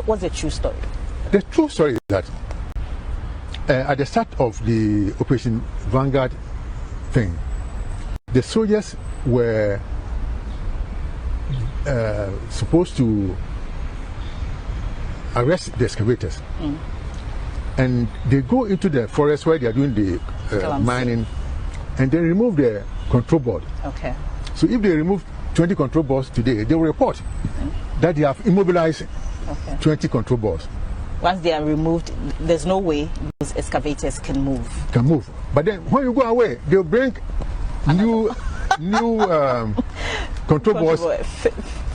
What's the true story? The true story is that at the start of the Operation Vanguard thing, the soldiers were supposed to arrest the excavators. And they go into the forest where they are doing the mining, and they remove the control board. Okay. So if they remove 20 control boards today, they will report that they have immobilized 20 control boards. Once they are removed, there's no way those excavators can move. But then when you go away, they'll bring new control boards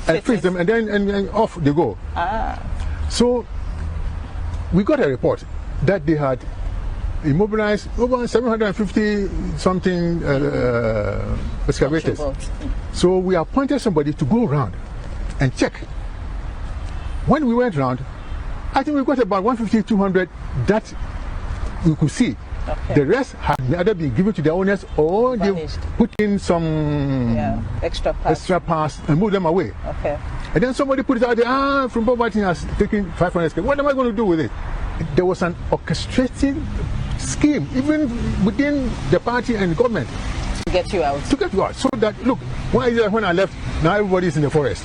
and fix them, and then and off they go. So we got a report that they had immobilized over 750 something excavators. So we appointed somebody to go around and check. When we went around, I think we got about 150, 200 that we could see. The rest had either been given to the owners or they put in some extra parts and moved them away. And then somebody put it out there, from Bob has taken 500. What am I going to do with it? There was an orchestrated scheme, even within the party and government, to get you out. So that, look, when I left, now everybody's in the forest.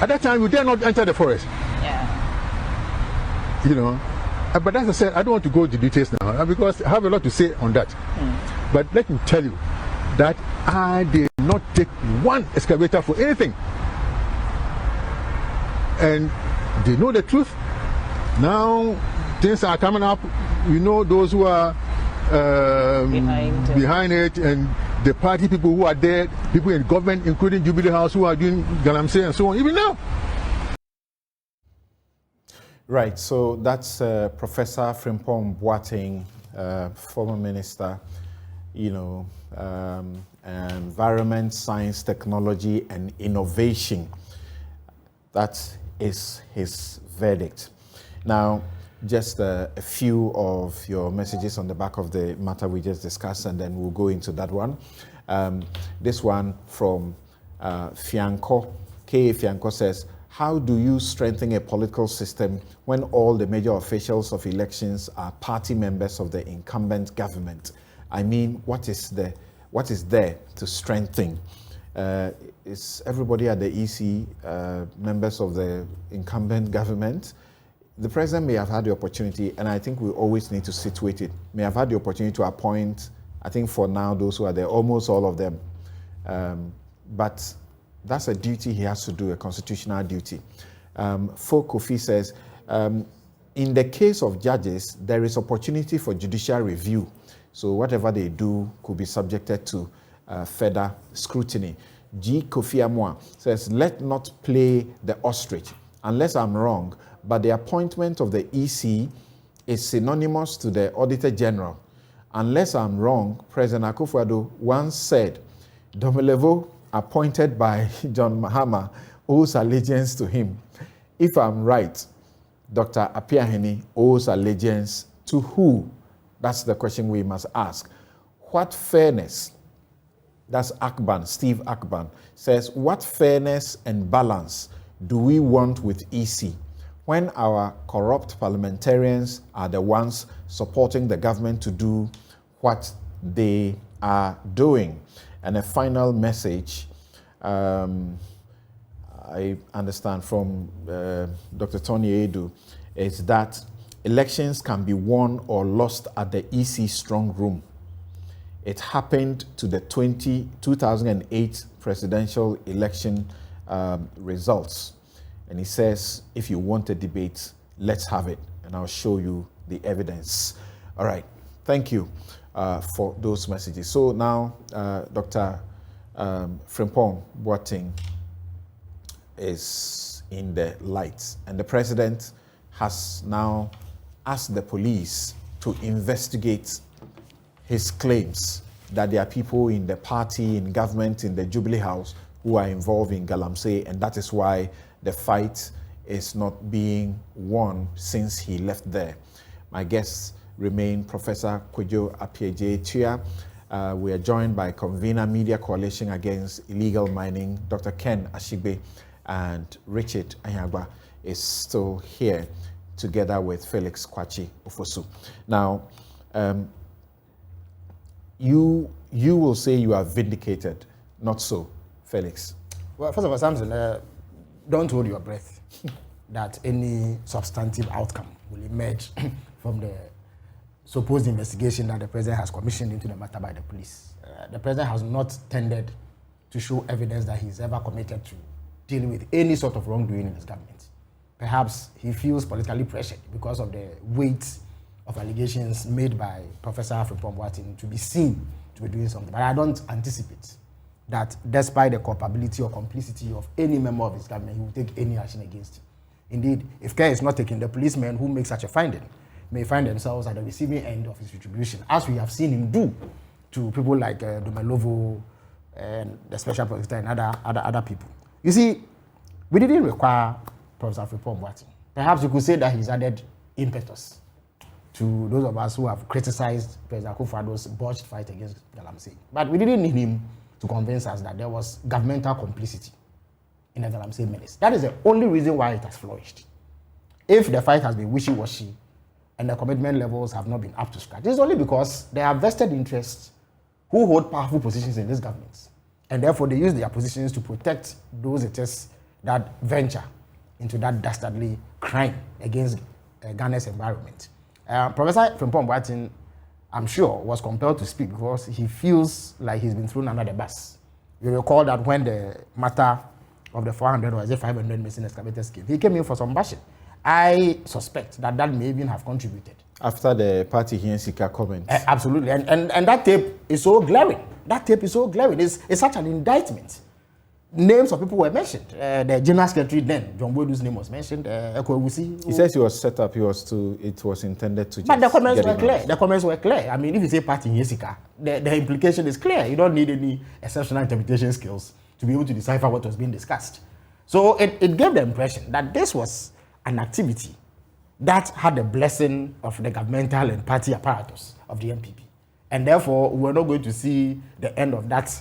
At that time, we dare not enter the forest. You know. But as I said, I don't want to go into details now because I have a lot to say on that. But let me tell you that I did not take one excavator for anything. And they know the truth. Now things are coming up. We know those who are behind it, and the party people who are there, people in government, including Jubilee House, who are doing galamsey and so on, even now. Right, so that's Professor Frimpong Boateng, former minister, environment, science, technology, and innovation. That is his verdict. Now, just a few of your messages on the back of the matter we just discussed, and then we'll go into that one. This one from Fianco. K. Fianco says, how do you strengthen a political system when all the major officials of elections are party members of the incumbent government? I mean, what is there to strengthen? Is everybody at the EC members of the incumbent government? The president may have had the opportunity, and I think we always need to situate it, may have had the opportunity to appoint, I think for now, those who are there, almost all of them. But that's a duty he has to do, a constitutional duty. Folk Kofi says, in the case of judges, there is opportunity for judicial review. So whatever they do could be subjected to further scrutiny. G. Kofi Amwa says, let not play the ostrich, unless I'm wrong, but the appointment of the EC is synonymous to the Auditor General. Unless I'm wrong, President Akufo-Addo once said, Domelevo, appointed by John Mahama, owes allegiance to him. If I'm right, Dr. Apiahene owes allegiance to who? That's the question we must ask. What fairness, that's Akban, Steve Akban, says, what fairness and balance do we want with EC when our corrupt parliamentarians are the ones supporting the government to do what they are doing? And a final message, I understand from Dr. Tony Edu, is that elections can be won or lost at the EC strong room. It happened to the 2008 presidential election results. And he says, if you want a debate, let's have it. And I'll show you the evidence. All right. Thank you for those messages. So now, Dr. Frimpong Boateng is in the lights. And the president has now asked the police to investigate his claims that there are people in the party, in government, in the Jubilee House who are involved in galamsey, and that is why the fight is not being won since he left there. My guests remain Professor Kwadwo Appiah-Tua. We are joined by Convener Media Coalition Against Illegal Mining, Dr. Ken Ashigbe, and Richard Anyagba. is still here, together with Felix Kwakye Ofosu. Now, you will say you are vindicated, not so, Felix? Well, first of all, Samson, don't hold your breath that any substantive outcome will emerge from the supposed investigation that the president has commissioned into the matter by the police. The president has not tended to show evidence that he's ever committed to dealing with any sort of wrongdoing in his government. Perhaps he feels politically pressured because of the weight of allegations made by Professor Frimpong Boateng to be seen to be doing something. But I don't anticipate that despite the culpability or complicity of any member of his government, he will take any action against him. Indeed, if care is not taken, the policemen who make such a finding may find themselves at the receiving end of his retribution, as we have seen him do to people like Dumelovo and the special prosecutor and other people. You see, we didn't require Professor Frimpong Boateng. Perhaps you could say that he's added impetus to those of us who have criticized President Akufo-Addo's botched fight against Galamsey. But we didn't need him to convince us that there was governmental complicity in the Galamsey menace. That is the only reason why it has flourished. If the fight has been wishy-washy and the commitment levels have not been up to scratch, it's only because there are vested interests who hold powerful positions in this government. And therefore, they use their positions to protect those it is that venture into that dastardly crime against Ghana's environment. Professor Frimpong Boateng, I'm sure, was compelled to speak because he feels like he's been thrown under the bus. You recall that when the matter of the 400 or 500 missing excavators came, he came in for some bashing. I suspect that may even have contributed. After the party here in Sika comment. Absolutely. And that tape is so glaring. That tape is so glaring. It's such an indictment. Names of people were mentioned. The General Secretary then, John Boydu's name was mentioned. He says he was set up, it was intended to just. But the comments were clear. The comments were clear. I mean, if you say party in Yesika, the implication is clear. You don't need any exceptional interpretation skills to be able to decipher what was being discussed. So it gave the impression that this was an activity that had the blessing of the governmental and party apparatus of the NPP. And therefore, we're not going to see the end of that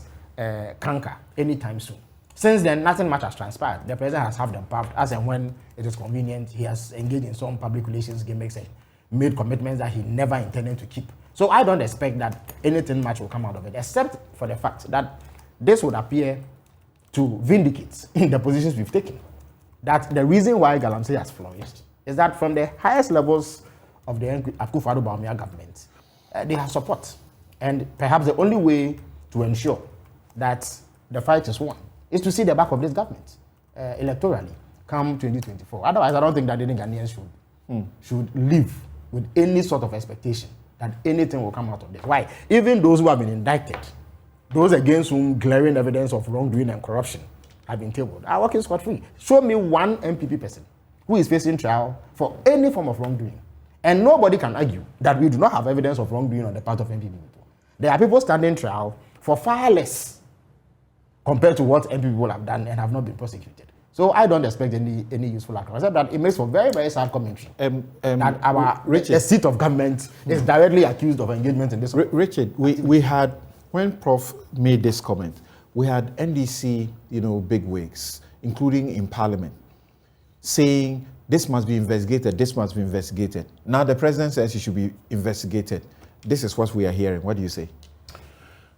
canker anytime soon. Since then, nothing much has transpired. The president has half the path as and when it is convenient. He has engaged in some public relations gimmicks and made commitments that he never intended to keep. So I don't expect that anything much will come out of it, except for the fact that this would appear to vindicate the positions we've taken. That the reason why Galamsey has flourished is that from the highest levels of the Akufo-Addo Bawumia government, they have support. And perhaps the only way to ensure that the fight is won is to see the back of this government electorally come 2024. Otherwise, I don't think that any Ghanaians should live with any sort of expectation that anything will come out of this. Why? Even those who have been indicted, those against whom glaring evidence of wrongdoing and corruption have been tabled, are working scot-free. Show me one MPP person who is facing trial for any form of wrongdoing. And nobody can argue that we do not have evidence of wrongdoing on the part of MPP people. There are people standing trial for far less compared to what MPP people have done and have not been prosecuted. So I don't expect any useful outcome, except that it makes for very, very sad commentary that the seat of government is directly accused of engagement in this. Richard, we had, when Prof made this comment, we had NDC, bigwigs, including in Parliament, saying this must be investigated, this must be investigated. Now the president says it should be investigated. This is what we are hearing. What do you say?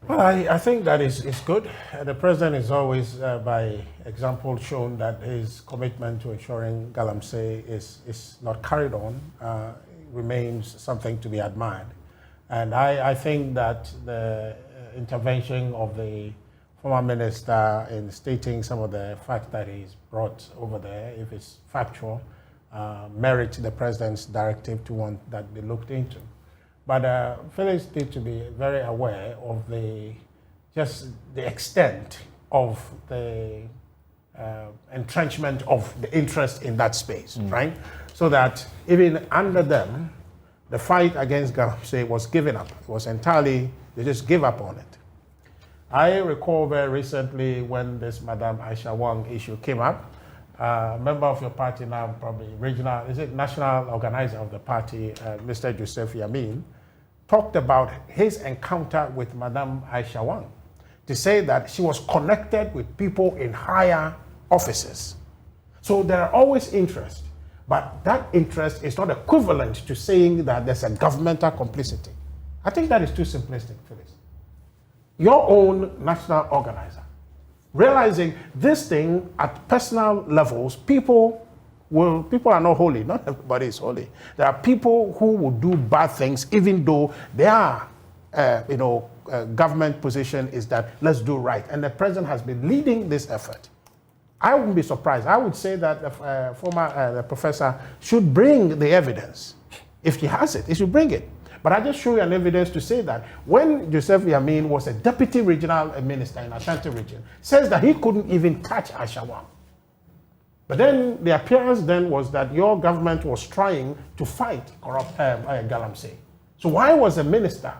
Well, I think that is good. The president is always, by example, shown that his commitment to ensuring Galamsey is not carried on, remains something to be admired. And I think that the intervention of the former minister in stating some of the facts that he's brought over there, if it's factual, merit the president's directive to want that be looked into. But Felix needs to be very aware of the extent of the entrenchment of the interest in that space, right? So that even under them, the fight against Galamsey was given up. It was entirely, they just gave up on it. I recall very recently when this Madam Aisha Wang issue came up, a member of your party now, probably regional, national organizer of the party, Mr. Joseph Yamin, talked about his encounter with Madam Aisha Wang to say that she was connected with people in higher offices. So there are always interests, but that interest is not equivalent to saying that there's a governmental complicity. I think that is too simplistic, Phyllis. Your own national organizer, realizing this thing at personal levels, people are not holy. Not everybody is holy. There are people who will do bad things, even though their government position is that let's do right. And the president has been leading this effort. I wouldn't be surprised. I would say that the former professor should bring the evidence. If he has it, he should bring it. But I just show you an evidence to say that when Joseph Yamin was a deputy regional minister in Ashanti region, says that he couldn't even touch Ashawam. But then the appearance then was that your government was trying to fight corrupt galamsey. So why was a minister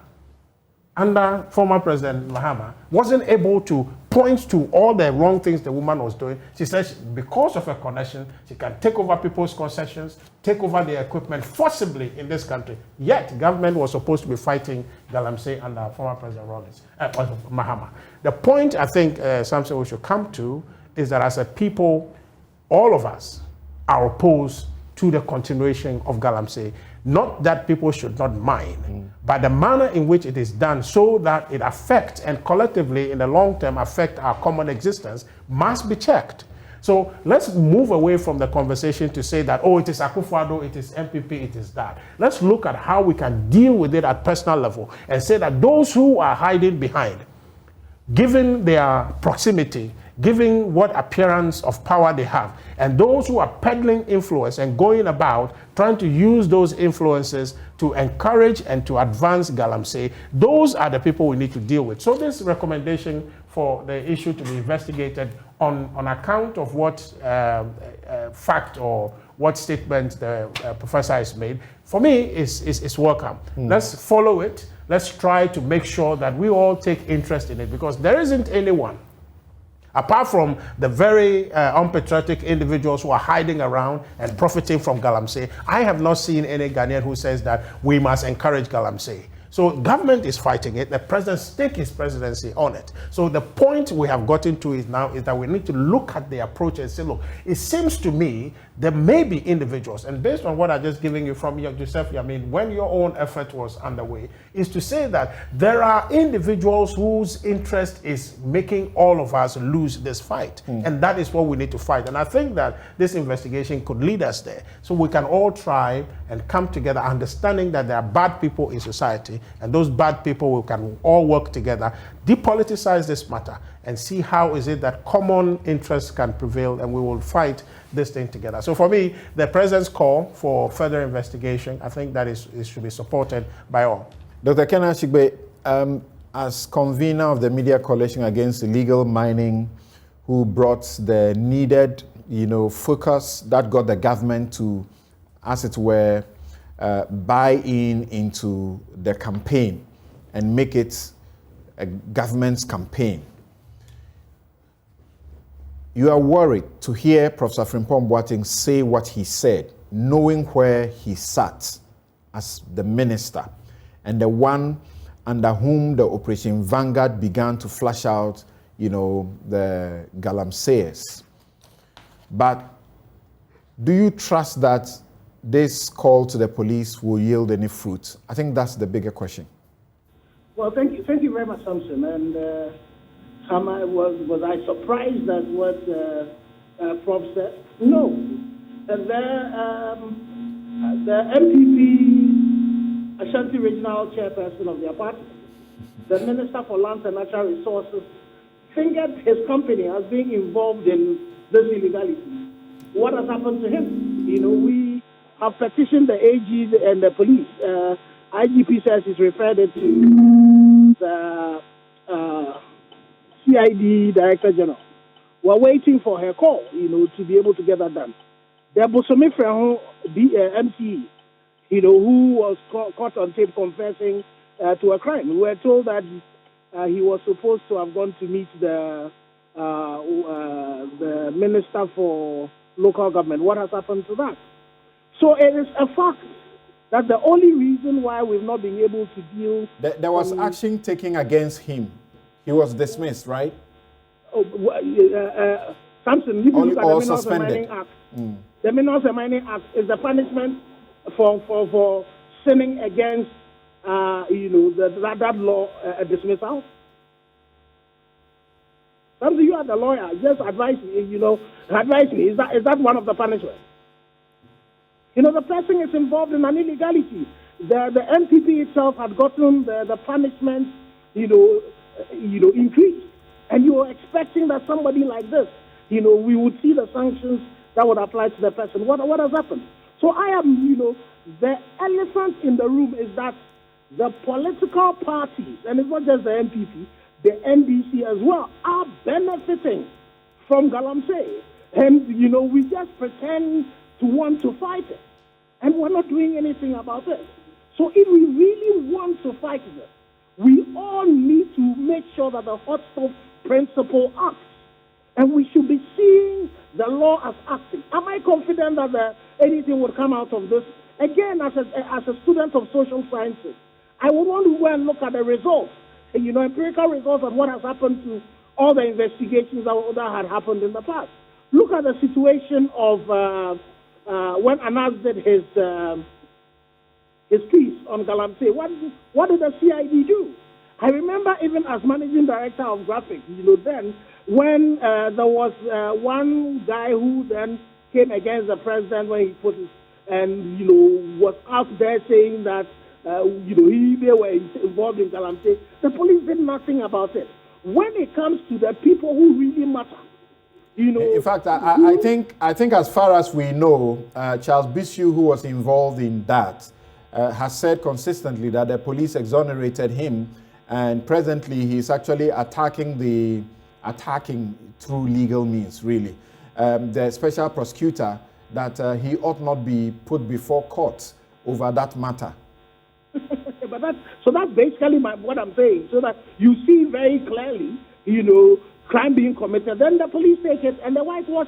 under former President Mahama wasn't able to point to all the wrong things the woman was doing? She says because of her connection, she can take over people's concessions, take over the equipment forcibly in this country. Yet, government was supposed to be fighting galamsey under former President Mahama. The point I think, something we should come to is that as a people, all of us are opposed to the continuation of galamsey. Not that people should not mine, but the manner in which it is done so that it affects and collectively in the long term affect our common existence must be checked. So let's move away from the conversation to say that, oh, it is Akufo-Addo, it is MPP, it is that. Let's look at how we can deal with it at personal level and say that those who are hiding behind, given their proximity, given what appearance of power they have, and those who are peddling influence and going about trying to use those influences to encourage and to advance galamsey, those are the people we need to deal with. So this recommendation for the issue to be investigated on account of what fact or what statement the professor has made, for me is welcome. Let's follow it. Let's try to make sure that we all take interest in it, because there isn't anyone, apart from the very unpatriotic individuals who are hiding around and profiting from galamsey. I have not seen any Ghanaian who says that we must encourage galamsey. So government is fighting it. The president staked his presidency on it. So the point we have gotten to is now is that we need to look at the approach and say, look, it seems to me there may be individuals, and based on what I'm just giving you from Joseph Yamin, when your own effort was underway, is to say that there are individuals whose interest is making all of us lose this fight. And that is what we need to fight. And I think that this investigation could lead us there. So we can all try and come together, understanding that there are bad people in society, and those bad people, we can all work together, depoliticize this matter, and see how is it that common interests can prevail, and we will fight this thing together. So for me, the president's call for further investigation, I think that it should be supported by all. Dr. Ken Ashigbe, as convener of the Media Coalition Against Illegal Mining, who brought the needed, focus that got the government to, as it were, buy into the campaign and make it a government's campaign. You are worried to hear Professor Frimpong Boateng say what he said, knowing where he sat as the minister and the one under whom the Operation Vanguard began to flush out, the galamseyers. But do you trust that this call to the police will yield any fruit? I think that's the bigger question. Well, thank you very much, Samson. And was I surprised at what Prof said? No. And the MPP Ashanti Regional Chairperson of their party, the Minister for Lands and Natural Resources, fingered his company as being involved in this illegality. What has happened to him? We have petitioned the AG and the police. IGP says he's referred it to the CID Director General. We're waiting for her call, to be able to get that done. The Bosome Freho MCE, who was caught on tape confessing to a crime. We were told that he was supposed to have gone to meet the Minister for Local Government. What has happened to that? So it is a fact that the only reason why we've not been able to deal... There was action taken against him. He was dismissed, right? Samson, if you look at the Minerals and suspended. Mining Act, the Minerals and Mining Act is the punishment for sinning against, that law dismissal. Samson, you are the lawyer. Just advise me. Advise me. Is that one of the punishments? The person is involved in an illegality. The NPP itself had gotten the punishment, increased, and you were expecting that somebody like this, we would see the sanctions that would apply to the person. What has happened? So I am, the elephant in the room is that the political parties, and it's not just the NPP, the NDC as well, are benefiting from galamsey. And, we just pretend to want to fight it. And we're not doing anything about it. So if we really want to fight this, we all need to make sure that the hot stove principle acts. And we should be seeing the law as acting. Am I confident that anything would come out of this? Again, as a student of social sciences, I would want to go and look at the results, empirical results of what has happened to all the investigations that had happened in the past. Look at the situation of when Anas did his piece on galamsey. What did the CID do? I remember even as managing director of graphics, then when there was one guy who then came against the president when he put his, and was out there saying that they were involved in galamsey. The police did nothing about it. When it comes to the people who really matter, in fact, I think as far as we know, Charles Bissiou, who was involved in that, has said consistently that the police exonerated him, and presently he's actually attacking through legal means, really. The special prosecutor, that he ought not be put before court over that matter. But that's basically what I'm saying, so that you see very clearly, crime being committed, then the police take it and the whitewash.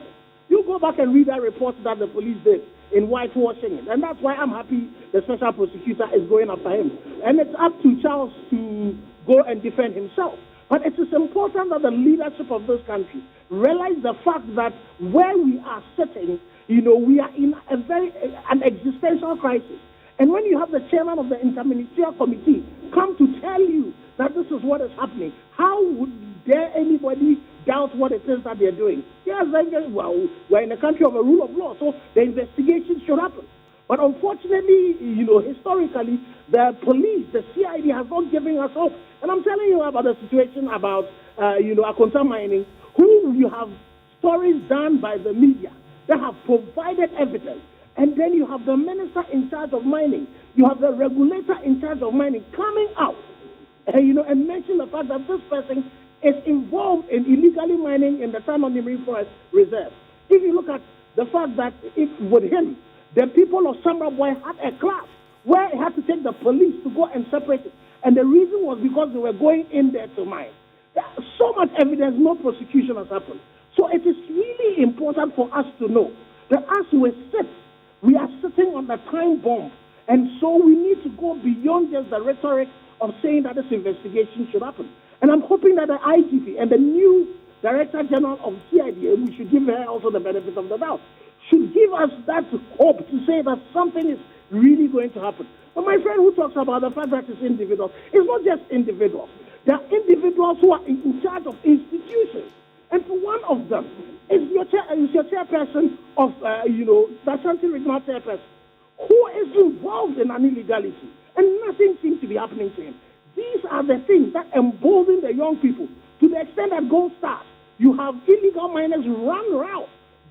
You go back and read that report that the police did in whitewashing it. And that's why I'm happy the special prosecutor is going after him. And it's up to Charles to go and defend himself. But it is important that the leadership of this country realize the fact that where we are sitting, we are in an existential crisis. And when you have the chairman of the interministerial committee come to tell you that this is what is happening, how would dare anybody doubt what it is that they're doing? Yes, well, we're in a country of a rule of law, so the investigation should happen. But unfortunately, historically, the police, the CID has not given us hope. And I'm telling you about the situation about, Akonta mining, who you have stories done by the media that have provided evidence. And then you have the minister in charge of mining. You have the regulator in charge of mining coming out, and mention the fact that this person is involved in illegally mining in the Taman Marine Forest Reserve. If you look at the fact that with him, the people of Samra had a class where he had to take the police to go and separate it. And the reason was because they were going in there to mine. There's so much evidence, no prosecution has happened. So it is really important for us to know that as we are sitting on the time bomb. And so we need to go beyond just the rhetoric of saying that this investigation should happen. And I'm hoping that the IGP and the new Director General of CID, we should give her also the benefit of the doubt, should give us that hope to say that something is really going to happen. But my friend who talks about the fact that it's individuals, it's not just individuals. There are individuals who are in charge of institutions. And one of them is your chairperson of, the Ashanti Regional Chairperson, who is involved in an illegality. And nothing seems to be happening to him. These are the things that embolden the young people to the extent that Gold Stars, you have illegal miners run around,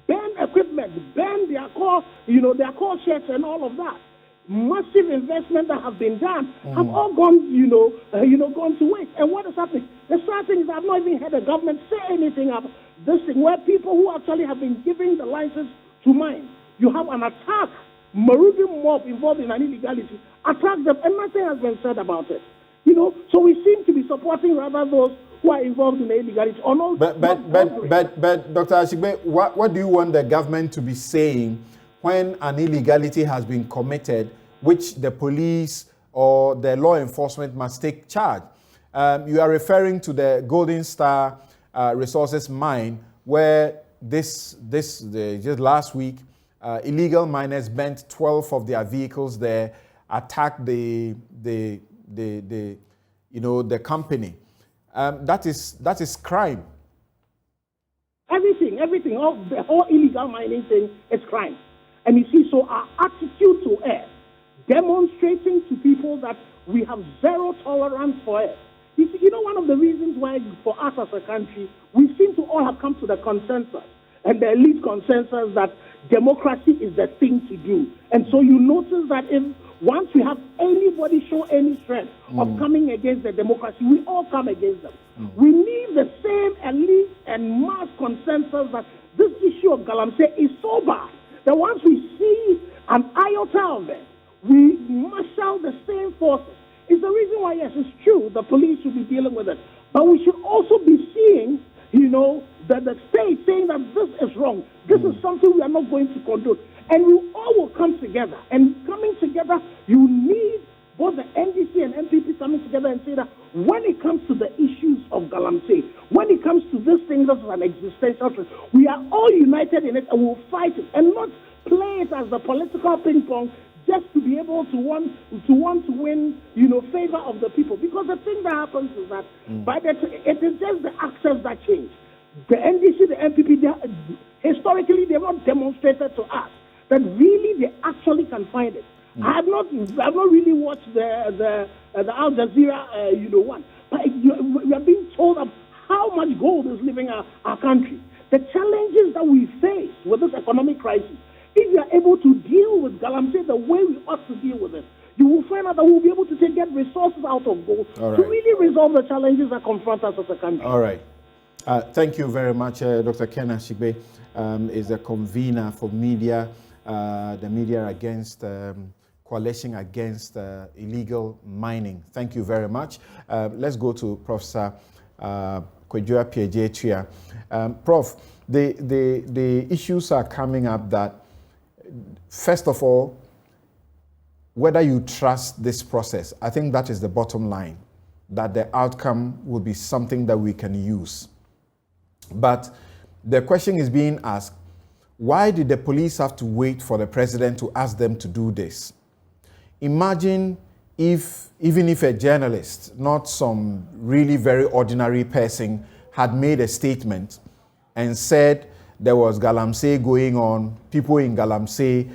burn equipment, burn their core sheds and all of that. Massive investment that have been done have all gone, gone to waste. And what is happening? The sad thing is I've not even heard the government say anything about this thing, where people who actually have been given the license to mine, you have an attack, Marudian mob involved in an illegality, attack them, and nothing has been said about it. So we seem to be supporting rather those who are involved in the illegality. Or no, but Dr. Ashigbe, what do you want the government to be saying when an illegality has been committed, which the police or the law enforcement must take charge? You are referring to the Golden Star Resources mine, where just last week, illegal miners bent 12 of their vehicles there, attacked the company. That is crime. Everything, the whole illegal mining thing is crime. And you see, so our attitude to it, demonstrating to people that we have zero tolerance for it. You see, one of the reasons why for us as a country, we seem to all have come to the consensus, and the elite consensus, that democracy is the thing to do. And so you notice that if once we have anybody show any strength of coming against the democracy, we all come against them. We need the same elite and mass consensus that this issue of galamsey is so bad that once we see an iota of it, we marshal the same forces. It's the reason why, yes, it's true, the police should be dealing with it. But we should also be seeing, that the state saying that this is wrong. This is something we are not going to condone. And we all will come together. And coming together, you need both the NDC and MPP coming together and say that when it comes to the issues of galamsey, when it comes to this thing that's an existential threat, we are all united in it and we'll fight it and not play it as the political ping pong just to be able to want to win, favor of the people. Because the thing that happens is that it is just the access that change. The NDC, the MPP, historically, they have not demonstrated to us that really they actually can find it. I have not really watched the Al Jazeera, one. But we are being told of how much gold is leaving our country. The challenges that we face with this economic crisis, if we are able to deal with galamsey the way we ought to deal with it, you will find out that we'll be able to get resources out of gold to really resolve the challenges that confront us as a country. All right. Thank you very much. Dr. Ken Ashigbe is the convener for media, the Media Against Coalition Against Illegal Mining. Thank you very much. Let's go to Professor Kwadwo Appiah-Tuah. Prof, the issues are coming up that, first of all, whether you trust this process, I think that is the bottom line, that the outcome will be something that we can use. But the question is being asked, why did the police have to wait for the president to ask them to do this? Imagine even if a journalist, not some really very ordinary person, had made a statement and said there was galamsey going on, people in galamsey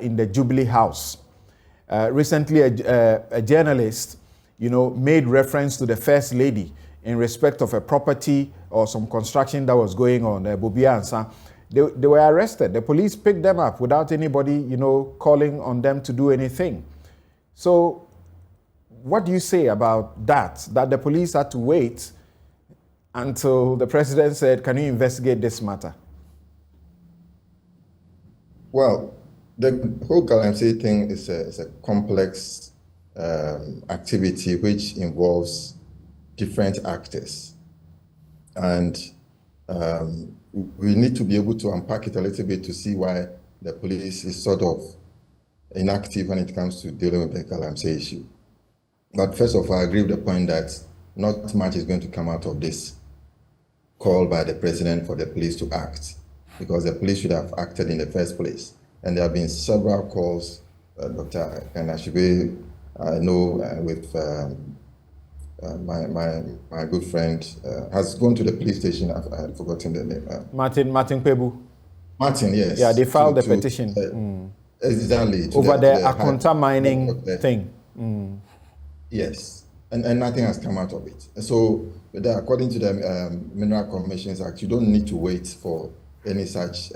in the Jubilee House. Recently, a journalist, made reference to the First Lady in respect of a property or some construction that was going on, Bobia Ansa. They were arrested. The police picked them up without anybody, calling on them to do anything. So what do you say about that the police had to wait until the president said, can you investigate this matter? Well, the whole galamsey thing is a complex activity which involves different actors. And we need to be able to unpack it a little bit to see why the police is sort of inactive when it comes to dealing with the galamsey issue. But first of all, I agree with the point that not much is going to come out of this call by the president for the police to act, because the police should have acted in the first place. And there have been several calls, Dr. Ashigbe, I know with my good friend, has gone to the police station. I've forgotten the name. Martin Pebu. Martin, yes. Yeah, they filed the petition. Exactly. Over the Akonta mining thing. Yes, and nothing has come out of it. So, according to the Mineral Commissions Act, you don't need to wait for any such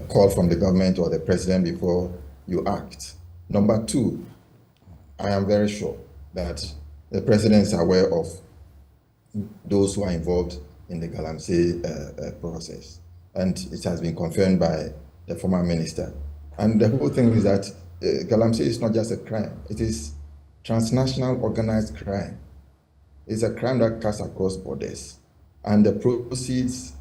call from the government or the president before you act. Number two, I am very sure that the president is aware of those who are involved in the galamsey process, and it has been confirmed by the former minister. And the whole thing is that galamsey is not just a crime; it is transnational organized crime. It's a crime that cuts across borders, and the proceeds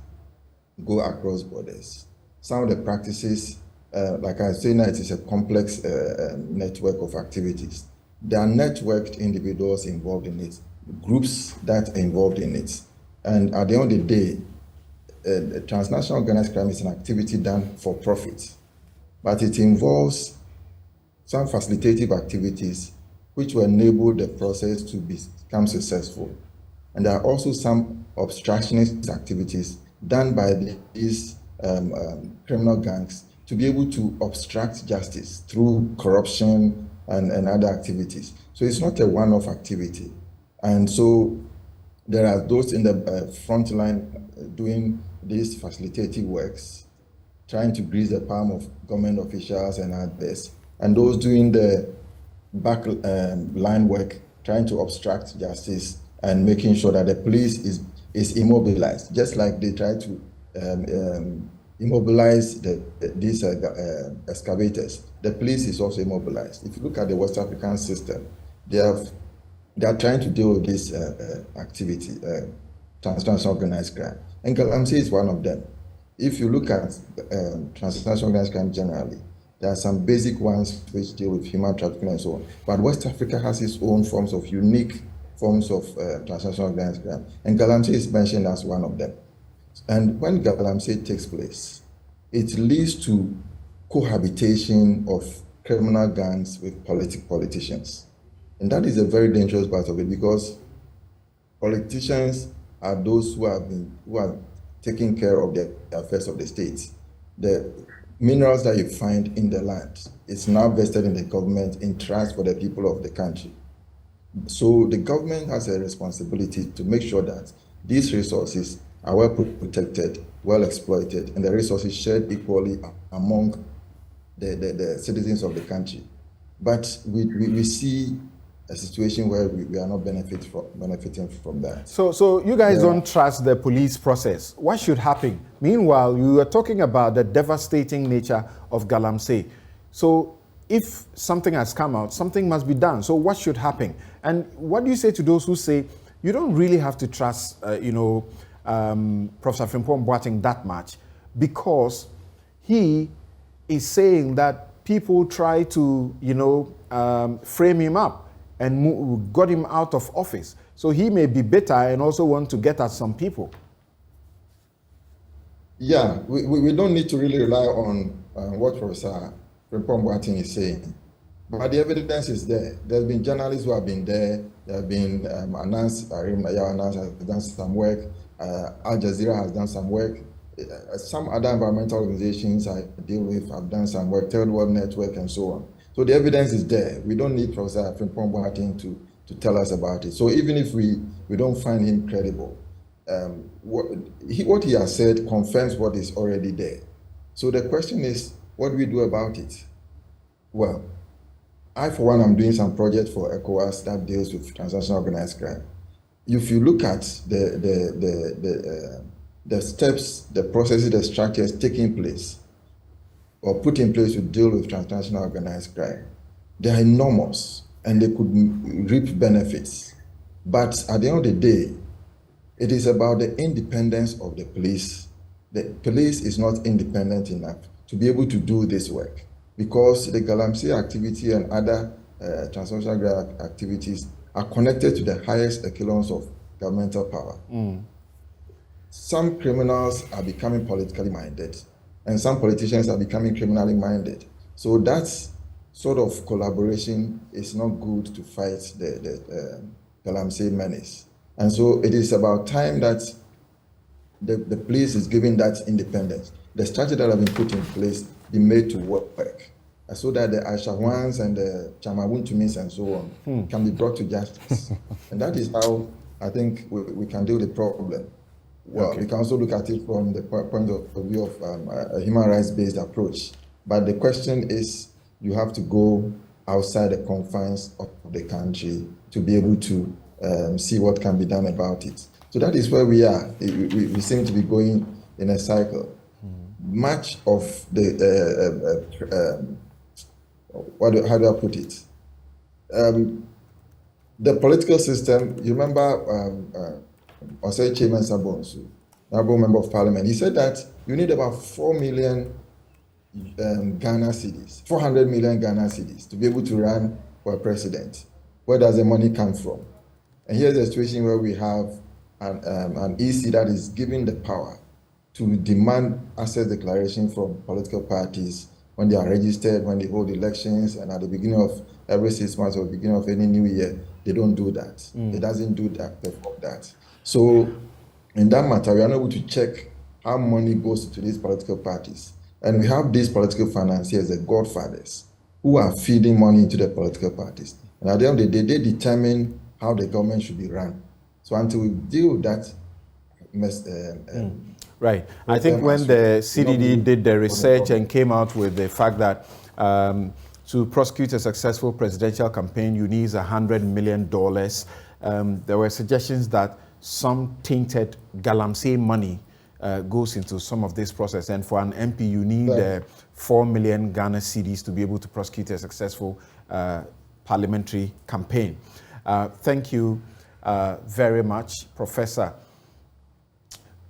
go across borders. Some of the practices, like I say now, it is a complex network of activities. There are networked individuals involved in it, groups that are involved in it. And at the end of the day, transnational organized crime is an activity done for profit, but it involves some facilitative activities which will enable the process to become successful. And there are also some obstructionist activities done by these criminal gangs to be able to obstruct justice through corruption and other activities. So it's not a one-off activity. And so there are those in the front line doing these facilitative works, trying to grease the palm of government officials and others, and those doing the back line work, trying to obstruct justice and making sure that the police is immobilized, just like they try to immobilize these excavators. The police is also immobilized. If you look at the West African system, they are trying to deal with this activity, transnational organized crime. And galamsey is one of them. If you look at transnational organized crime generally, there are some basic ones which deal with human trafficking and so on. But West Africa has its own forms of unique forms of transnational organized crime. And galamsey is mentioned as one of them. And when galamsey takes place, it leads to cohabitation of criminal gangs with politicians. And that is a very dangerous part of it, because politicians are those who are taking care of the affairs of the state. The minerals that you find in the land is now vested in the government in trust for the people of the country. So the government has a responsibility to make sure that these resources are well protected, well exploited, and the resources shared equally among the citizens of the country. But we see a situation where we are not benefiting from that. So you guys don't trust the police process. What should happen? Meanwhile, you were talking about the devastating nature of galamsey. So if something has come out, something must be done. So what should happen? And what do you say to those who say you don't really have to trust, Professor Frimpong Boateng that much, because he is saying that people try to, frame him up and got him out of office. So he may be bitter and also want to get at some people. Yeah, we don't need to really rely on what Professor Frimpong Boateng is saying. But the evidence is there. There's been journalists who have been there. There have been Anas has done some work. Al Jazeera has done some work. Some other environmental organizations I deal with have done some work, Third World Network and so on. So the evidence is there. We don't need Professor Frimpong Boateng to tell us about it. So even if we don't find him credible, what he has said confirms what is already there. So the question is, what do we do about it? Well, I, for one, am doing some project for ECOWAS that deals with transnational organized crime. If you look at the steps, the processes, the structures taking place or put in place to deal with transnational organized crime, they are enormous and they could reap benefits. But at the end of the day, it is about the independence of the police. The police is not independent enough to be able to do this work, because the galamsey activity and other transnational activities are connected to the highest echelons of governmental power. Some criminals are becoming politically minded, and some politicians are becoming criminally minded. So that sort of collaboration is not good to fight the galamsey menace. And so it is about time that the police is given that independence. The structure that have been put in place be made to work, so that the Ashawans and the Chamawuntumis and so on can be brought to justice. And that is how I think we can deal with the problem. Well, we can also look at it from the point of view of a human rights-based approach. But the question is, you have to go outside the confines of the country to be able to see what can be done about it. So that is where we are. We seem to be going in a cycle. Much of the, how do I put it? The political system, you remember Osei Chairman Sabonsu, Honorable Member of Parliament, he said that you need about 4 million Ghana cedis, 400 million Ghana cedis to be able to run for a president. Where does the money come from? And here's a situation where we have an EC that is giving the power to demand access declaration from political parties when they are registered, when they hold elections, and at the beginning of every 6 months or beginning of any new year, they don't do that. It doesn't do that, perform that. So in that matter, we are not able to check how money goes to these political parties. And we have these political financiers, the godfathers, who are feeding money into the political parties. And at the end of the day, they determine how the government should be run. So until we deal with that, right. I think when the CDD did the research and came out with the fact that to prosecute a successful presidential campaign, you need $100 million. There were suggestions that some tainted galamsey money goes into some of this process. And for an MP, you need 4 million Ghana cedis to be able to prosecute a successful parliamentary campaign. Thank you very much, Professor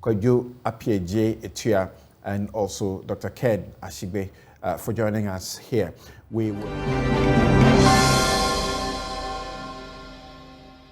Kwadwo Appiah Etua and also Dr. Ken Ashigbe for joining us here. We will